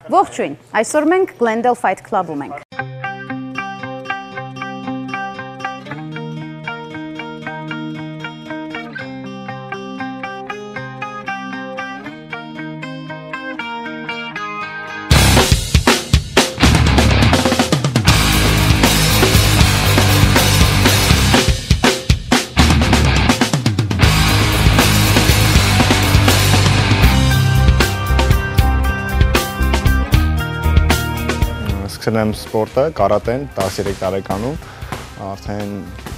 Ողջույն, այսօր մենք Glendale Fight Club-ում ենք։ Սկսել եմ սպորտը, կարատեն 13 տարեկանում, արդեն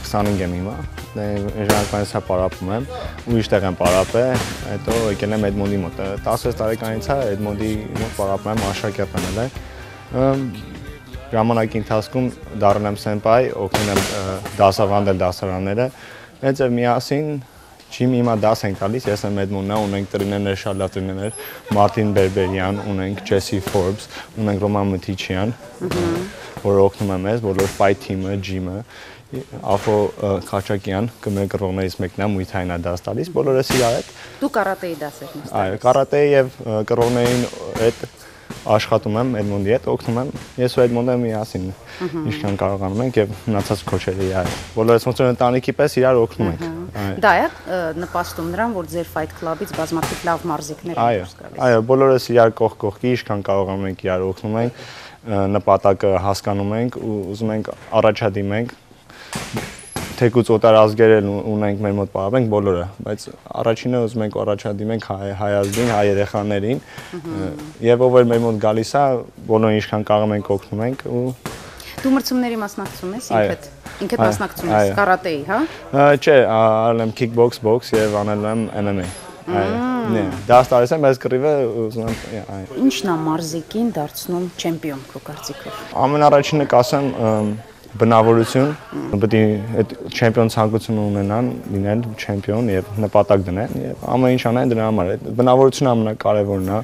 25 եմ հիմա, ժամանակվանից պարապում եմ, ուրիշ տեղ եմ պարապել, հետո եկել եմ Էդմոնդի մոտ, 16 տարեկանից Էդմոնդի մոտ պարապում եմ, աշակերտ եմ, ժամանակի ընթացքում դառել եմ սենպայ, օգնում եմ դասավանդել դասարանները, հենց միասին Ջիմի հիմա դաս ենք տալիս, ես եմ Էդմոնդնա, ունենք տրիներներ, շատ լավ տրիներներ, Մարտին Բերբերյան, ունենք Ջեսի Ֆորբս, ունենք Ռոման Մթիչյան, որը օգնում է մեզ, բոլոր ֆայթ թիմը, ջիմը, Ալֆո Խաչակյան, կմեր կռվողներից մեկն է, մույթային է դաս տալիս, բոլորս իրար հետ։ Դու կարատեի դաս եք նստել։ Այո, կարատեի եւ կռվողներին հետ աշխատում եմ Էդմոնդի հետ, օգնում եմ, ես ու Էդմոնդը միասին ինչքան կարողանում ենք եւ մնացած քոչերը իրար։ Բոլորս ոնց որ ընտանիքի պես իրար օգնում ենք։ Դա է նպաստում նրան, որ ձեր Fight Club-ից բազմաթիվ լավ մարզիկներ են դուրս գալիս։ Այո, բոլորս իրար կողքի ինչքան կարողանում ենք իրար օգնում ենք, նպատակը հասկանում ենք ու ուզում ենք առաջադիմենք։ Թեկուց օտարազգեր ունենք մեր մոտ պարապենք բոլորը, բայց առաջինը ուզում ենք առաջադիմենք հայ ազգին, հայ երեխաներին եւ ով էր մեր մոտ գալիս է, բոլորին ինչքան կարող ենք օգնում ենք ու Դու մրցումների մասնակցում ես ինքդ մասնակցում ես կարատեի, հա? Չէ, արել եմ kickbox, box եւ անել եմ MMA։ Դաս տալիս եմ, բայց կռիվը ուզում եմ Ինչն է մարզիկին դարձնում չեմպիոն քո կարծիքով։ Ամենառաջինը կասեմ բնավորություն, պետք է այդ չեմպիոն ցանկություն ունենան, լինել չեմպիոն եւ նպատակ դնեն եւ ամեն ինչ անեն դրա համար։ Բնավորությունը ամենակարևորն է,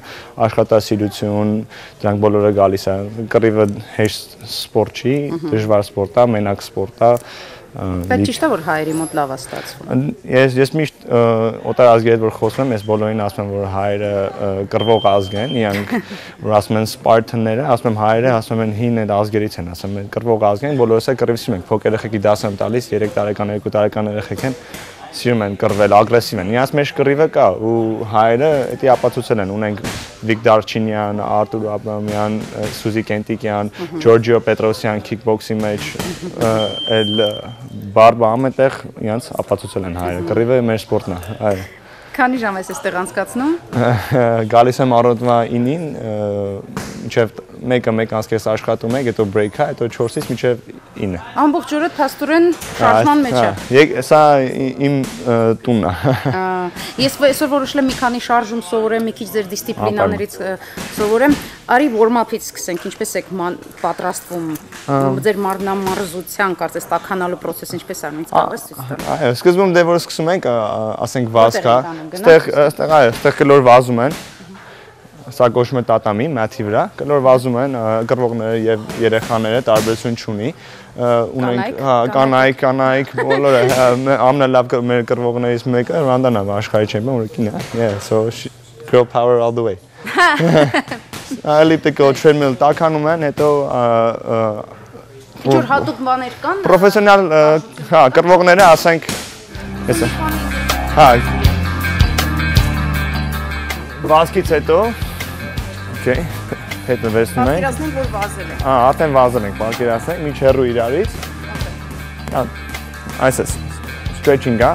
աշխատասիրություն, դրանք բոլորը գալիս է։ Կռիվը հեշտ սպորտ չի, դժվար սպորտ է, մենակ սպորտ է։ Բայց ճիշտ է որ հայերի մոտ լավ է ստացվում։ Ես միշտ օտար ազգերի հետ որ խոսում եմ, ես բոլորին ասում եմ որ հայերը կռվող ազգ են, իրանք որ ասում են սպարտանները, ասում եմ հայերը, ասում են հին այդ ազգերից են, ասում են կռվող ազգ են, բոլորս է կռիվսում ենք, փոքր երեխեքի դաս եմ տալիս, 3 տարեկան, 2 տարեկան երեխեք են, սիրում են կռվել, ագրեսիվ են։ Իրանց մեջ կռիվը կա ու հայերը դա ապացուցել են, ունենք Վիկ Դարչինյան, Արտուր Աբրամյան, Սուզի Կենտիկյան, Ջորջիո Պետրոսյան kickbox-ի մեջ, էլ բարբա ամենտեղ իրանց ապացուցել են հայերը։ Կռիվը մեր սպորտն է, այո։ Քանի ժամ ես այստեղ անցկացնում։ Գալիս եմ առօրյա 9-ին, մինչև 1-1 անցկես աշխատում ենք, հետո break-ը, հետո 4-ից մինչև 9։ Ամբողջ օրը փաստորեն շարժման մեջ է։ Սա իմ տունն է։ Ես այսօր որոշել եմ մի քանի շարժում սովորեմ, մի քիչ ձեր դիսցիպլինաներից սովորեմ։ Արի warm-up-ից սկսենք, ինչպես եք պատրաստվում ձեր մարմնամարզության, կարծես տաքանալու process-ը ինչպես է, ինձ կարող ես ցույց տալ։ Այո, սկզբում դե որ սկսում ենք, ասենք վազք է, այստեղ կլոր վազում են։ Սա կոչվում է տատամի, մաթի վրա, կլոր վազում են, կռվողները եւ երեխաները տարբերություն չունի։ Ունենք կանայք, բոլորը, ամենալավ մեր կռվողներից մեկը Ռանդանա աշխարհի չեմպիոն, որ կին է։ Yeah, so girl power all the way։ Elliptical treadmill տականում են, հետո Ինչ-որ հատուկ բաներ կան։ Պրոֆեսիոնալ, կռվողները, ասենք, հեսա։ Վազքից հետո, okay, հետո վերցնում ենք։ Պատկերացնենք, որ վազել ենք։ Արդեն վազել ենք, պատկերացնենք, մի հեռու իրարից։ Այս է, stretching է,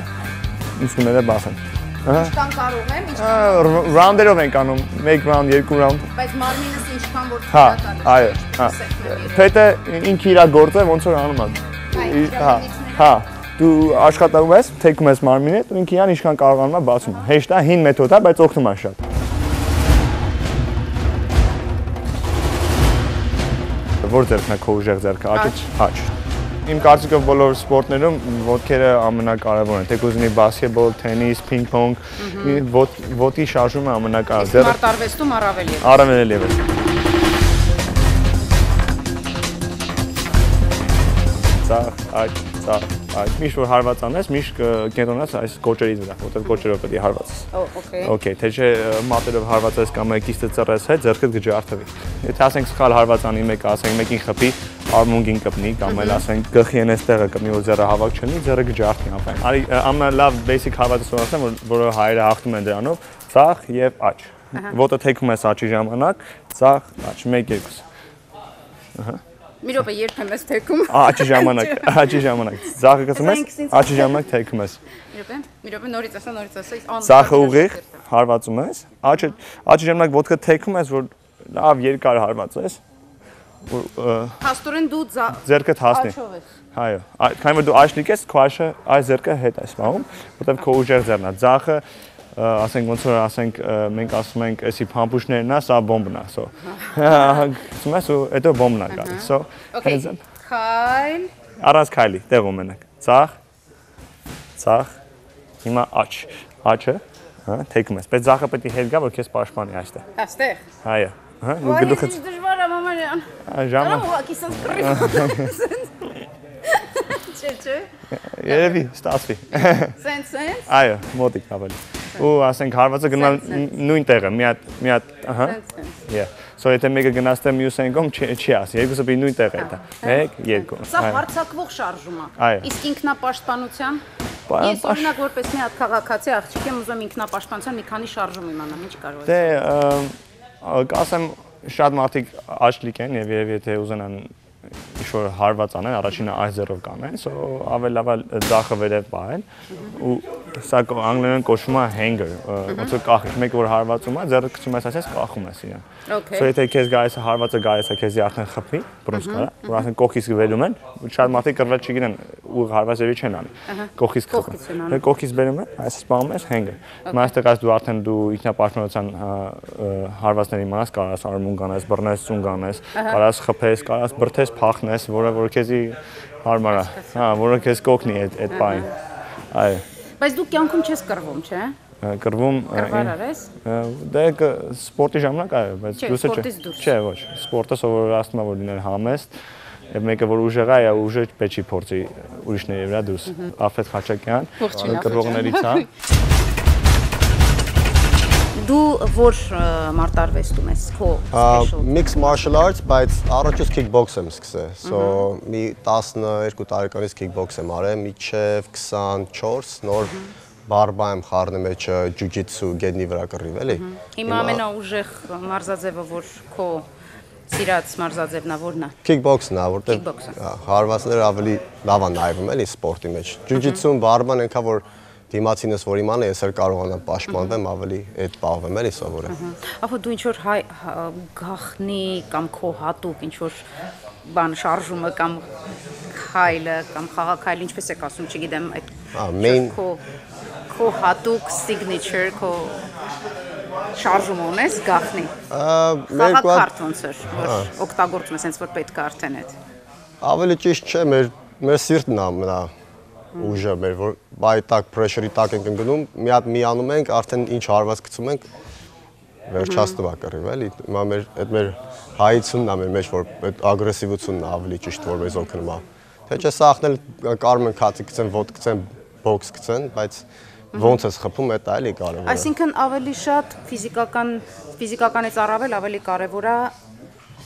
մուսկուլները բաց են։ Ինչքան կարող եմ, ինչքան Round-երով ենք անում, 1 round, 2 round։ Բայց մարմինս ինչքան որ թույլ այո, Պետը ինքը իր գործը ոնց որ անում է։ Դու աշխատում ես, թեքում ես մարմինը, ու ինքը իրան ինչքան կարողանում է բացում։ Հեշտ է, հին մեթոդ է, բայց օգնում է շատ։ Որ ձեռքն է քո ուժեղ ձեռքը, աջ։ Իմ կարծիքով բոլոր սպորտներում ոտքերը ամենակարևորն են, թեկուզ ունի բասկետբոլ, թենիս, պինգ-պոնգ, ոտքի շարժումը ամենակարևորն է։ Մարտարվեստում առավել ևս։ Առավել ևս։ Ծախ, աջ։ Ծաղ, այդ միշտ որ հարված անես, միշտ կենտրոնաս այս կոճերից վրա, որտեղ կոճերով պետք է հարվածես։ Okay, թե չէ մատերով հարվածես կամ կիստը ծռես հետ, ձեռքդ կջարդվի։ Եթե ասենք սխալ հարված անի մեկը, ասենք մեկին խփի, արմունկին կպնի կամ էլ ասենք գլխի են այստեղը կպնի, որ ձեռը հավաք չլինի, ձեռը կջարդվի ապա։ Արի ամենալավ basic հարվածը ասեմ, որը հայերը հաղթում են դրանով, ծաղ եւ աջ։ Ոտը թեքում ես աճի ժամանակ, ծաղ, աճ, 1-2։ Ահա։ Մի րոպե երբեմ ես թեքում։ Աճի ժամանակ։ Ծաղը գցում ես, աճի ժամանակ թեքում ես։ Մի րոպե նորից ասա։ Ծաղը ուղիղ հարվածում ես, աճի ժամանակ ոտքը թեքում ես, որ լավ երկար հարվածես։ Հաստորեն դու ձեռքդ հասնի։ Այո, քանի որ դու աճնիկ ես, քո աճը այս ձեռքը հետ է սպանում, որտեղ քո ուժեղ ձեռն է։ Ձախը ասենք ոնց որ ասենք մենք ասում ենք, էսի փամփուշտներն է, սա բոմբն է, so։ Ասում ես ու հետո բոմբն է գալիս, so։ Okay, քայլ։ Առանց քայլի, տեղում մենակ։ Ծաղ։ Հիմա աճ։ Աճը, հա, թեքում ես։ Բայց ձախը պետք է հետ գա, որ քեզ պաշտպանի այստեղ։ Այստեղ։ Այո, հա, ու գլուխից։ Ո՞չ դժվար է մամանյան։ Ժամը։ Ուղղակի սենց կռիվ։ Չէ։ Երևի, ստացվի։ Սենց։ Այո, մոտիկ ավելի։ Ու ասենք հարվածը գնալ նույն տեղը, մի հատ, ահա։ Yeah. So եթե մեկը գնաց թե մյուսը անգամ չի ասի, երկուսը պիտի նույն տեղը է դա։ 1, 2։ Սա հարձակվող շարժում է։ Այո։ Իսկ ինքնապաշտպանության ես օրինակ որպես մի հատ քաղաքացի աղջիկ եմ ուզում ինքնապաշտպանության մի քանի շարժում իմանամ, ինչ կարող է։ Դե ասեմ շատ մարդիկ աչլիկ են եւ երևի եթե ուզենան ինչ-որ հարված անեն, առաջինը այս ձեռով կանեն, so ավելի լավ է ձախը վերև պահեն ու սա անգլերեն կոչվում է hanger, ոնց որ կախիչ, մեկը որ հարվածում է, ձեռը գցում ես այսպես կախում ես իրեն։ So եթե քեզ գայես հարվածը գայես է քեզի արդեն խփի, բրուսկա, որ ասեն կողքից գվելում են, շատ մարդիկ կռվել չգիտեն ու հարվածերի չեն անի։ Կողքից խփում։ Դե կողքից բերում են, այս սպանում ես hanger։ Հիմա այստեղ այս դու արդեն դու ինքնապաշտպանության հարվածների մաս կարաս արմունկ անես, բռնես, ծունկ անես, կարաս խփես, կարաս բրթես, փախնես, որը քեզի հարմար է, հա, որը քեզ կօգնի այդ բանին։ Այո։ Բայց դու կյանքում չես կռվում, չէ՞։ Կռվում Կռվարար ես։ Դե սպորտի ժամանակ այո, բայց դուսը չէ, ոչ։ Սպորտը սովորացնում է որ լինել համեստ, եւ մեկը որ ուժեղ է, ուժը պետք չի փորձի ուրիշների վրա դուրս։ Աֆետ Խաչակյան, կռվողներից է։ Դու որ մարտարվեստում ես, քո special։ Mixed martial arts, բայց առաջուց kickbox եմ սկսել։ So մի 12 տարեկանից kickbox եմ արել, մինչև 24 նոր բարբա եմ խառնում մեջ jiu-jitsu գետնի վրա կռիվ, էլի։ Հիմա ամենաուժեղ մարզաձևը որ քո սիրած մարզաձևն է որն է։ Kickbox-ն է, որտեղ հարվածները ավելի լավ են նայվում, էլի սպորտի մեջ։ Jiu-jitsu-ն բարբան ենքա որ դիմացինս որ իմանա ես էլ կարողանամ պաշտպանվեմ ավելի այդ պահվեմ էլի սովորեմ։ Ախո դու ինչ որ գախնի կամ քո հատուկ ինչ որ բան շարժումը կամ քայլը կամ խաղաքայլը ինչպես եք ասում, չգիտեմ, այդ քո հատուկ signature քո շարժում ունես գախնի։ Խաղաքարտ ոնց էր որ օգտագործում ես հենց որ պետք է արդեն այդ։ Ավելի ճիշտ չէ, մեր սիրտն է մնա ուժը մեր որ բայ տակ pressure-ի տակ ենք ընկնում, մի հատ միանում ենք, արդեն ինչ հարված գցում ենք, վերջացնում է կռիվ, էլի։ Հիմա մեր հայությունն է մեր մեջ որ այդ ագրեսիվությունն է ավելի ճիշտ որ մեզ օգնում է։ Թե չէ սախնել կարում են քացի գցեն, ոտ գցեն, բոքս գցեն, բայց ոնց ես խփում, դա էլի կարևոր է։ Այսինքն ավելի շատ ֆիզիկականից առավել ավելի կարևոր է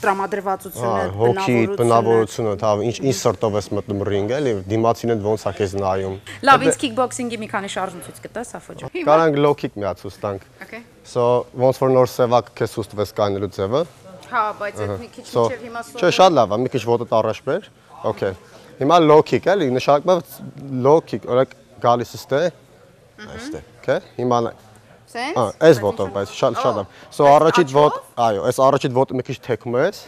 տրամադրվածությունը, բնավորությունը, ինչ սրտով ես մտնում ռինգ, էլի, դիմացին են ոնց է քեզ նայում։ Լավ, ինձ kickboxing-ի մի քանի շարժում ցույց կտաս, Աֆո ջան։ Կարանք low kick մի հատ ցույց տանք։ Okay։ So ոնց որ նոր սևակ քեզ ցույց տվես կանելու ձևը։ Հա, բայց այդ մի քիչ միջև հիմա սովորել։ Չէ, շատ լավ է, մի քիչ ոտդ առաջ բեր։ Okay։ Հիմա low kick, էլի, նշանակում է low kick, օրինակ գալիս է այստեղ, okay։ Հիմա Սենց։ Այս ոտով, բայց շատ լավ։ So առաջիդ ոտ, այո, այս առաջիդ ոտը մի քիչ թեքում ես,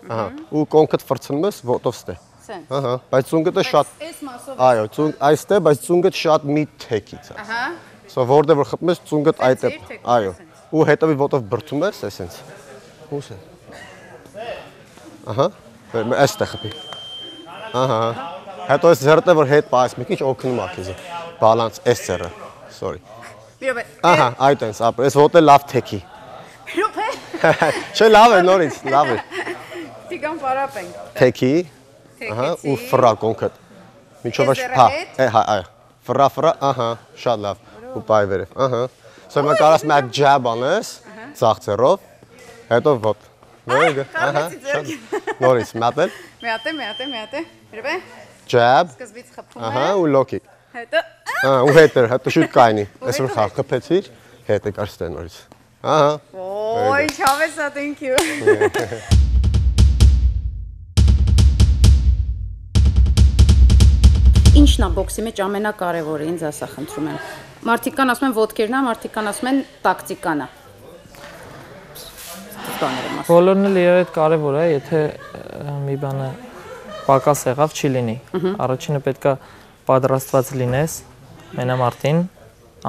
ահա, ու կոնքդ ֆրցնում ես ոտով ստե։ Սենց։ Ահա, բայց ծունգը շատ Այս մասով։ Այո, ծունգ այստեղ, բայց ծունգը շատ մի թեքից է։ Ահա։ So որտեղ որ խփում ես ծունգը այդ է, այո, ու հետևի ոտով բրթում ես, այսպես։ Ո՞ւս է։ Ահա, այստեղ խփի։ Ահա։ Հետո այս ձեռը որ հետ պահես, մի քիչ օգնում է քեզ։ Բալանս այս ձեռը, sorry։ Ահա, այդ այնս, ապա, այս ոտը լավ թեքի։ Րոպե։ Չէ, լավ է նորից, լավ է։ Տիգան պարապ ենք։ Թեքի, ահա, ու ֆրա կոնքդ։ Միջով հա, ֆրա, ահա, շատ լավ։ Ու բայ վերև, ահա։ Սա մա կարաս մի հատ ջաբ անես, ցախ ծերով, հետո ոտ։ Վերև, ահա, շատ նորից մատել։ Մի հատ է։ Երբ է։ Ջաբ։ Սկզբից խփում Ահա, ու լոկի։ Հետո ու հետո շուտ կայնի։ Այսօր խփեցիր, հետո կարս տեն նորից։ Ահա։ Ոյ, չավես, thank you։ Ինչն է բոքսի մեջ ամենակարևորը, ինձ ասա խնդրում եմ։ Մարդիկ կան ասում են ոտքերն է, մարդիկ կան ասում են տակտիկան է։ Բոլորն էլ իրար հետ կարևոր է, եթե մի բանը պակաս եղավ չի լինի։ Առաջինը պետքա պատրաստված լինես մենամարտին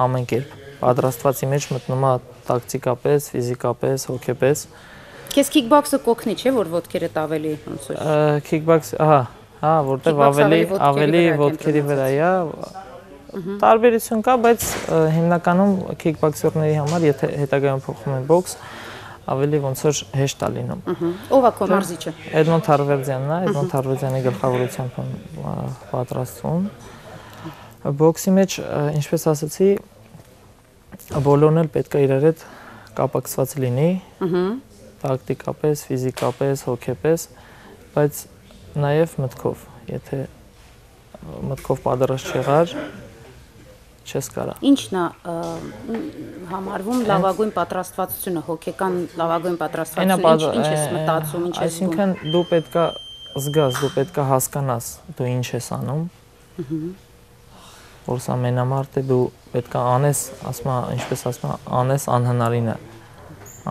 ամեն կերպ։ Պատրաստվածի մեջ մտնում է տակտիկապես, ֆիզիկապես, հոգեպես։ Քեզ քիքբոքսը կօգնի, չէ՞ որ ոտքերդ ավելի ոնց որ։ Քիքբոքս, հա, որտեվ ավելի ոտքերի վրա է։ Տարբերություն կա, բայց հիմնականում քիքբոքսերների համար, եթե հետագայում փոխվում են բոքս, ավելի ոնց որ հեշտ է լինում։ Ո՞վ է քո մարզիչը։ Էդմոնդ Հարվերդյանն է, Էդմոնդ Հարվերդյանի գլխավորությամբ պատրաստվում։ Բոքսի մեջ, ինչպես ասացի, բոլորն էլ պետք է իրար հետ կապակցված լինի, տակտիկապես, ֆիզիկապես, հոգեպես, բայց նաև մտքով, եթե մտքով պատրաստ չեղար, չես կարա։ Ինչն է համարվում լավագույն պատրաստվածությունը, հոգեկան լավագույն պատրաստվածությունը, ինչ ես մտածում, ինչ ես զգում։ Այսինքն դու պետքա զգաս, դու պետքա հասկանաս դու ինչ ես անում։ Որ սա մենամարտ է, դու պետքա անես, ինչպես ասում, անես անհնարինը։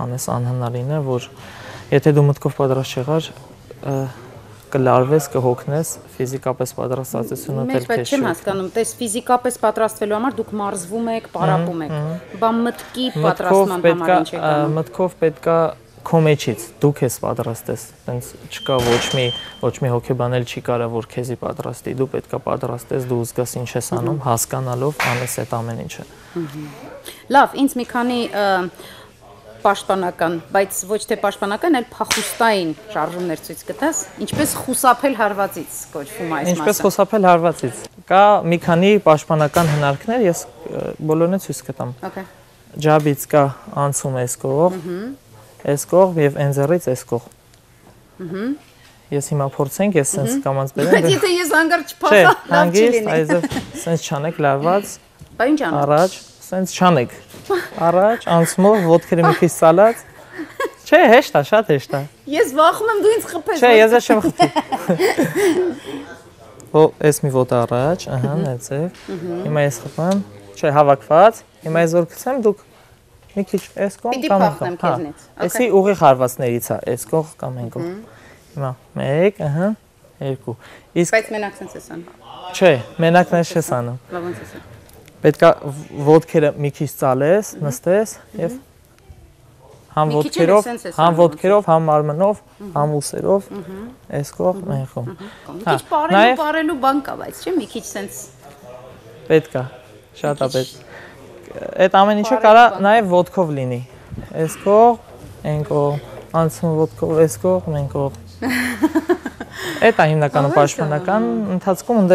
Անես անհնարինը, որ եթե դու մտքով պատրաստ չեղար, կլարվես, կհոգնես, ֆիզիկապես պատրաստվածությունը դեռ քեզ չի։ Չեմ հասկանում, տես ֆիզիկապես պատրաստվելու համար դուք մարզվում եք, պարապում եք, բան մտքի պատրաստման համար ինչ եք անում։ Մտքով պետքա քո մեջից դուք ես պատրաստես, այնց չկա ոչ մի հոգեբան էլ չի կարա որ քեզի պատրաստի, դու պետքա պատրաստես, դու զգաս ինչ ես անում, հասկանալով անես այդ ամեն ինչը։ Լավ, ինձ մի քանի պաշտպանական, բայց ոչ թե պաշտպանական, այլ փախուստային շարժումներ ցույց կտաս, ինչպես խուսափել հարվածից կոչվում այս մասը։ Ինչպես խուսափել հարվածից։ Կա մի քանի պաշտպանական հնարքներ, ես բոլորն էլ ցույց կտամ։ Okay։ Ջաբից կա անցում այս կողմ եւ ընձեռից այս կողմ։ Ես հիմա փորձենք, ես sense կամանց բերեմ։ Բայց եթե ես հանգարց չփախա, լավ չի լինի։ Այզև sense չանեք լարված։ Բա ինչ անեմ։ Առաջ, sense չանեք։ Առաջ, անցումով ոտքերը մի քիչ սալած։ Չէ, հեշտ է, շատ հեշտ է։ Ես վախում եմ դու ինձ խփես։ Չէ, ես չեմ խփի։ Ո, էս մի ոտը առաջ, ահա, այդպես։ Հիմա ես խփեմ։ Չէ, հավաքված։ Հիմա ես որ գցեմ, դուք մի քիչ այս կողմ կամ այս կողմ։ Էսի ուղիղ հարվածներից է, այս կողմ կամ այն կողմ։ Հիմա 1, ահա, 2։ Իսկ բայց մենակ sense ես անում։ Չէ, մենակն ես չես անում։ Լավ ոնց ես։ Պետքա ոտքերը մի քիչ ծալես, նստես եւ համ ոտքերով, համ մարմնով, համ ուսերով, այս կողմ, այն կողմ։ Մի քիչ բարելու բան կա, բայց չէ՞ մի քիչ sense պետքա, շատ է պետք։ Այդ ամեն ինչը կարա նաև ոտքով լինի։ Այս կողմ, այն կողմ, անցում ոտքով, այս կողմ, այն կողմ։ Այդ է հիմնականում պաշտպանական ընթացքում ընդ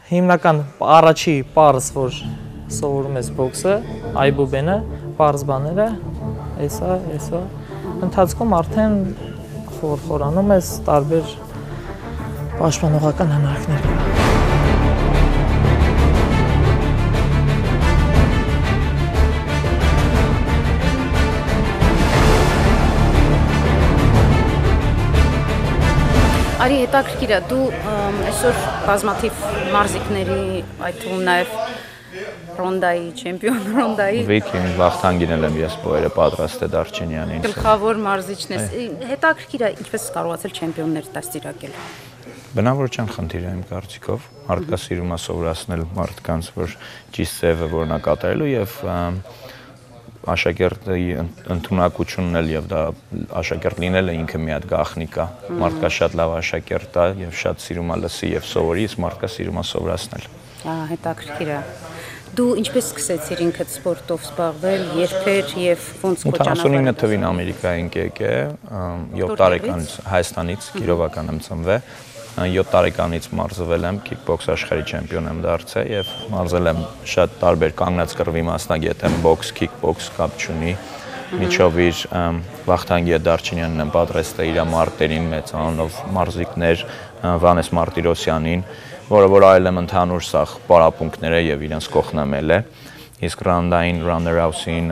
հիմնական առաջի պարզ, որ սովորում ես բոքսը, այբուբենը, պարզ բաները, էսա, ընթացքում արդեն խորանում ես տարբեր պաշտպանողական հնարքներ։ Արի հետաքրքիր է, դու այսօր բազմաթիվ մարզիկների, այդ թվում նաև ռոնդայի, չեմպիոն ռոնդայի Վիքինգ Վախթանգին եմ ես բոյերը պատրաստ է Դարչինյանին։ Գլխավոր մարզիչն ես։ Հետաքրքիր է, ինչպես կարողացել չեմպիոններ դաստիարակել։ Բնավոր չեն խնդիրը իմ կարծիքով, մարդկասիրում է սովորացնել մարդկանց, որ ճիշտ ձևը որն է կատարելու եւ աշակերտի ընդունակությունն էլ եւ դա աշակերտ լինելը ինքը մի հատ գաղտնիք է։ Մարդկա շատ լավ աշակերտ է եւ շատ սիրում է լսի եւ սովորի, իսկ մարդկա սիրում է սովորացնել։ Հետաքրքիր է։ Դու ինչպես սկսեցիր ինքդ սպորտով զբաղվել, երբեր եւ ոնց քո ճանապարհը։ 89 թվին Ամերիկա ենք եկե, 7 տարեկանից Հայաստանից, Կիրովական եմ ծնվել։ 7 տարեկանից մարզվել եմ, kickbox աշխարհի չեմպիոն եմ դարձել եւ մարզել եմ շատ տարբեր կանգնած կռվի մասնագետ եմ, box, kickbox կապ չունի։ Միջով իր Վախթանգ Դարչինյանն եմ պատրաստել իր մարտերին մեծ անունով մարզիկներ Վանես Մարտիրոսյանին, որը այլ եմ ընդհանուր սախ պարապմունքները եւ իրենց կողնամել է։ Իսկ ռանդային runner-house-ին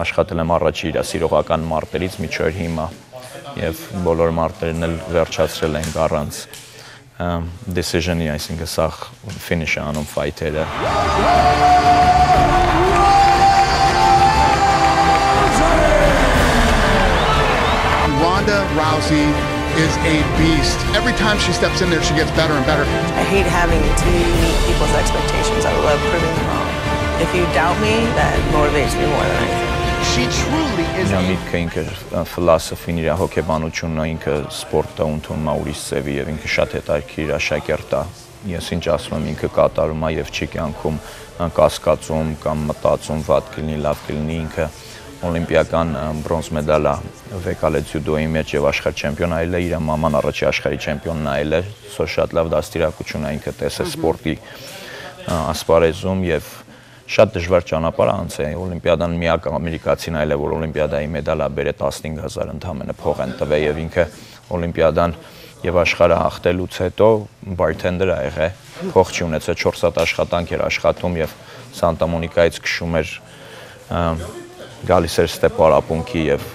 աշխատել եմ առաջի իր սիրողական մարտերից միջով հիմա եւ բոլոր մարտերն էլ վերջացրել ենք առանց decision-ի, այսինքն սախ finish-ը անում fight-երը։ Ronda Rousey is a beast. Every time she steps in there, she gets better and better. I hate having to meet people's expectations. I love proving them wrong. If you doubt me, that motivates me more than anything. She truly is Իրա միտքը ինքը ֆիլոսոֆին, իր հոգեբանությունը, ինքը սպորտը ընդունում է ուրիշ ձևի եւ ինքը շատ հետաքրքիր աշակերտ է։ Ես ինչ ասում եմ, ինքը կատարում է եւ չի կյանքում կասկածում կամ մտածում վատ կլինի, լավ կլինի, ինքը օլիմպիական բրոնզ մեդալ է վեկալե ձյուդոյի մեջ եւ աշխարհ չեմպիոն այլ է, իր մաման առաջի աշխարհի չեմպիոնն այլ է, սա շատ լավ դաստիարակություն է ինքը տեսել սպորտի ասպարեզում եւ շատ դժվար ճանապարհ անցել օլիմպիադան միակ ամերիկացին այլ է որ օլիմպիադայի մեդալը բերե 15000 ընդամենը փող են տվել եւ ինքը օլիմպիադան եւ աշխարհը հաղթելուց հետո բարթենդեր ա եղել փող չի ունեցել 4 հատ աշխատանք էր աշխատում եւ Սանտա Մոնիկայից քշում էր գալիս էր ստեպարապունքի եւ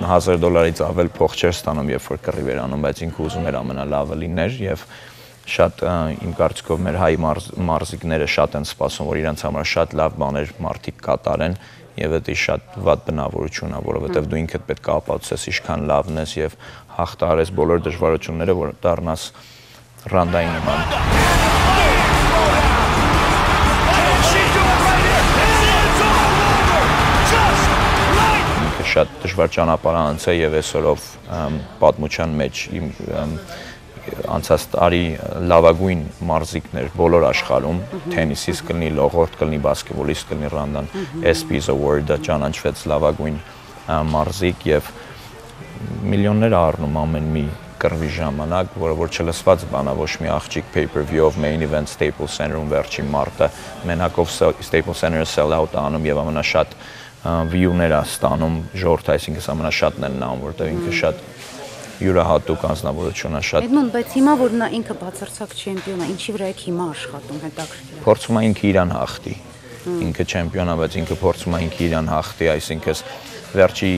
$1000-ից ավել փող չէր ստանում երբ որ կռիվ էր անում բայց ինքը ուզում էր ամենալավը լիներ եւ շատ իմ կարծիքով մեր հայ մարզիկները շատ են սպասում որ իրենց համար շատ լավ բաներ մարդիկ կատարեն եւ դա շատ վատ բնավորություն է որովհետեւ դու ինքդ պետք է ապացուցես ինչքան լավն ես եւ հաղթարես բոլոր դժվարությունները որ դառնաս ռանդային նման շատ դժվար ճանապարհ անցել եւ այսօրով պատմության մեջ անցած տարի լավագույն մարզիկներ բոլոր աշխարհում թենիսից կլինի, լողորդ կլինի, բասկետբոլից կլինի Ռանդան ESPY's Award-ը ճանաչվեց լավագույն մարզիկ եւ միլիոններ առնում ամեն մի կռվի ժամանակ, որը որ չլսված բան է, ոչ մի աղջիկ pay-per-view-ով main event Staples Center-ում վերջին մարտը մենակով Staples Center-ը sell out անում եւ ամենաշատ view-ներ է ստանում ժողովուրդը, այսինքն ամենաշատն են նայում, որտեղ ինքը շատ յուրահատուկ անձնավորություն է շատ։ Էդմոն, բայց հիմա որ նա ինքը բացարձակ չեմպիոն է, ինչի վրա է հիմա աշխատում, հետաքրքիր է։ Փորձում է ինքը իրան հաղթի։ Ինքը չեմպիոն է, բայց ինքը փորձում է ինքը իրան հաղթի, այսինքն վերջի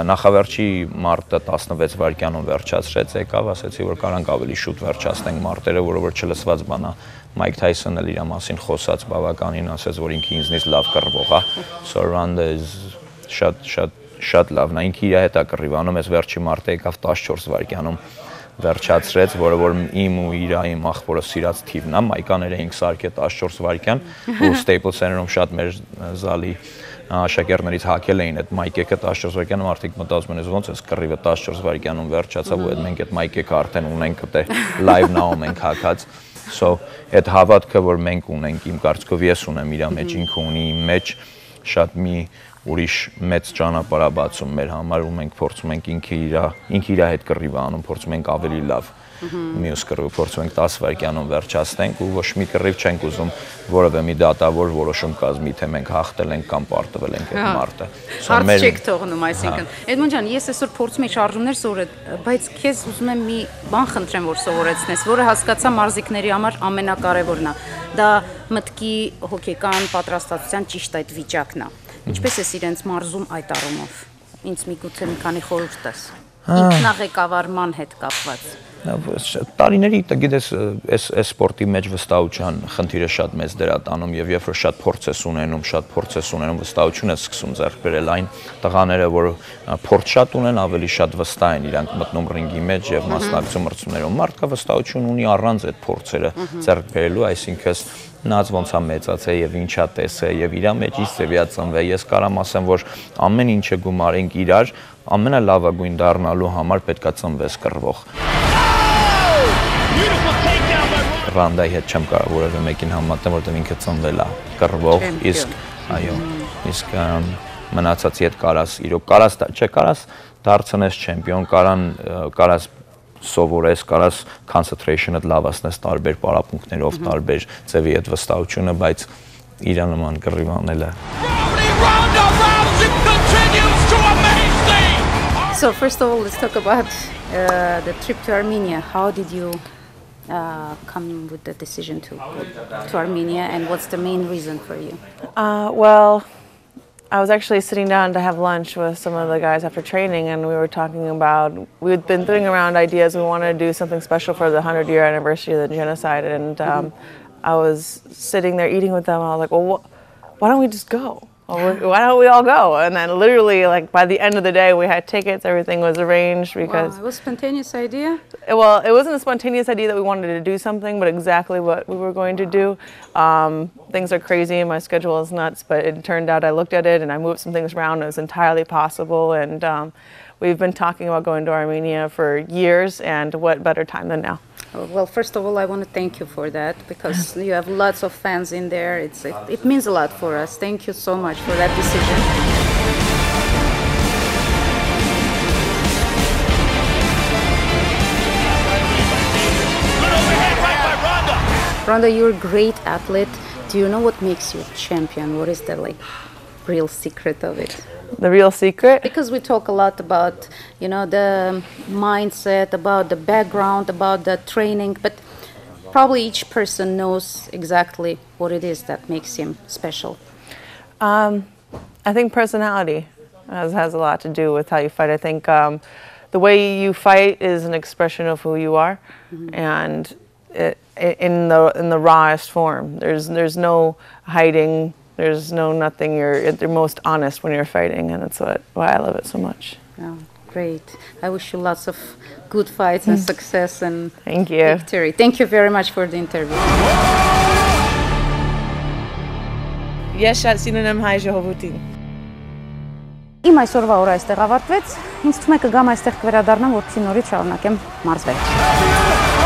նախավերջի մարտը 16 վայրկյանում վերջացրեց, եկավ, ասեցի որ կարանք ավելի շուտ վերջացնենք մարտերը, որը որ չլսված բան է։ Մայք Թայսոնն էլ իր մասին խոսած բավականին ասեց, որ ինքը ինձնից լավ կռվող է։ So Ronda is շատ լավն է, ինքը իր հետ է կռիվանում, այս վերջի մարտը եկավ 14 վայրկյանում վերջացրեց, որը որ իմ ու իմ ախորը սիրած թիվն է, մայկաներ էինք սարքել 14 վայրկյան, ու Staples Center-ում շատ մեր զալի աշակերտներից հակել էին այդ մայկեկը 14 վայրկյանը, մարդիկ մտածում են ոնց էս կռիվը 14 վայրկյանում վերջացավ ու այդ մենք այդ մայկեկը արդեն ունենք դե լայվ նայում ենք հակած so այդ հավատքը որ մենք ունենք իմ կարծիքով ես ունեմ իր մեջ ինքը ունի իմ մեջ շատ մի ուրիշ մեծ ճանապարհաբացում մեր համար ու մենք փորձում ենք ինքը իր հետ կռիվ անում փորձում ենք ավելի լավ մյուս կռիվը փորձում ենք 10 վայրկյանում վերջացնենք ու ոչ մի կռիվ չենք ուզում որևէ մի դատավոր որոշում կազմի թե մենք հաղթել ենք կամ պարտվել ենք այդ մարտը հարց չեք թողնում այսինքն Էդմոն ջան ես այսօր փորձում եմ շարժումներ սովորել բայց քեզ ուզում եմ մի բան խնդրեմ որ սովորեցնես որը հասկացա մարզիկների համար ամենակարևորն է դա մտքի հոգեկան պատրաստվածության ճիշտ այդ վիճակն է ինչպես ես իրենց մարզում այդ առումով ինձ միգուցե մի քանի խորհուրդ տես ինքնաղեկավարման հետ կապված տարիների գիտես այս սպորտի մեջ վստահության խնդիրը շատ մեծ դեր է տանում եւ երբ որ շատ փորձ ես ունենում վստահություն ես սկսում ձեռք բերել այն տղաները որ փորձ շատ ունեն ավելի շատ վստահ են իրանք մտնում ռինգի մեջ եւ մասնակցում մրցումներում մարդկա վստահություն ունի առանց այդ փորձերը ձեռք բերելու այսինքն նած ոնց է մեծացել եւ ինչա տեսել եւ իրա մեջ ის ծեվիա ծնվել ես կարամ ասեմ որ ամեն ինչը գումարենք իրար ամենալավագույն դառնալու համար պետքա ծնվես կռվող Ռանդայի հետ չեմ կարող որևէ մեկին համատեմ որտեղ ինքը ծնվել է կռվող իսկ մնացածի հետ կարաս իրոք կարաս դարձնես չեմպիոն կարաս սովորես, կարաս concentration-ը լավացնես տարբեր պարապմունքներով, տարբեր ձևի այդ վստահությունը, բայց իր նման կռիվ անելը։ Ronda Rousey continues to amaze me. So first of all, let's talk about the trip to Armenia. How did you come with the decision to go to Armenia, and what's the main reason for you? Well, I was actually sitting down to have lunch with some of the guys after training, and we were talking about, we'd been throwing around ideas. We wanted to do something special for the 100-year anniversary of the genocide, and I was sitting there eating with them. I was like, well, why don't we just go? Why don't we all go? And then literally, like, by the end of the day, we had tickets, everything was arranged because... Wow, it was a spontaneous idea? Well, it wasn't a spontaneous idea that we wanted to do something, but exactly what we were going to do. Things are crazy and my schedule is nuts, but it turned out I looked at it and I moved some things around and it was entirely possible. And we've been talking about going to Armenia for years, and what better time than now? Well, first of all, I want to thank you for that, because you have lots of fans in there. It means a lot for us. Thank you so much for that decision. Ronda, you're a great athlete. Do you know what makes you a champion? What is the real secret of it? The real secret? Because we talk a lot about, the mindset, about the background, about the training, but probably each person knows exactly what it is that makes him special. I think personality has a lot to do with how you fight. I think the way you fight is an expression of who you are, and in the rawest form. There's no hiding. There's no nothing. You're most honest when you're fighting, and that's why I love it so much. Oh, great. I wish you lots of good fights and success and Thank you. Victory. Thank you very much for the interview. Ես շատ սիրուն եմ հայ ժողովրդին։ Իմ այսօրվա օրը այստեղ ավարտվեց։ Ինձ թվում է կգամ այստեղ կվերադառնամ, որպեսզի նորից շարունակեմ մարզվել։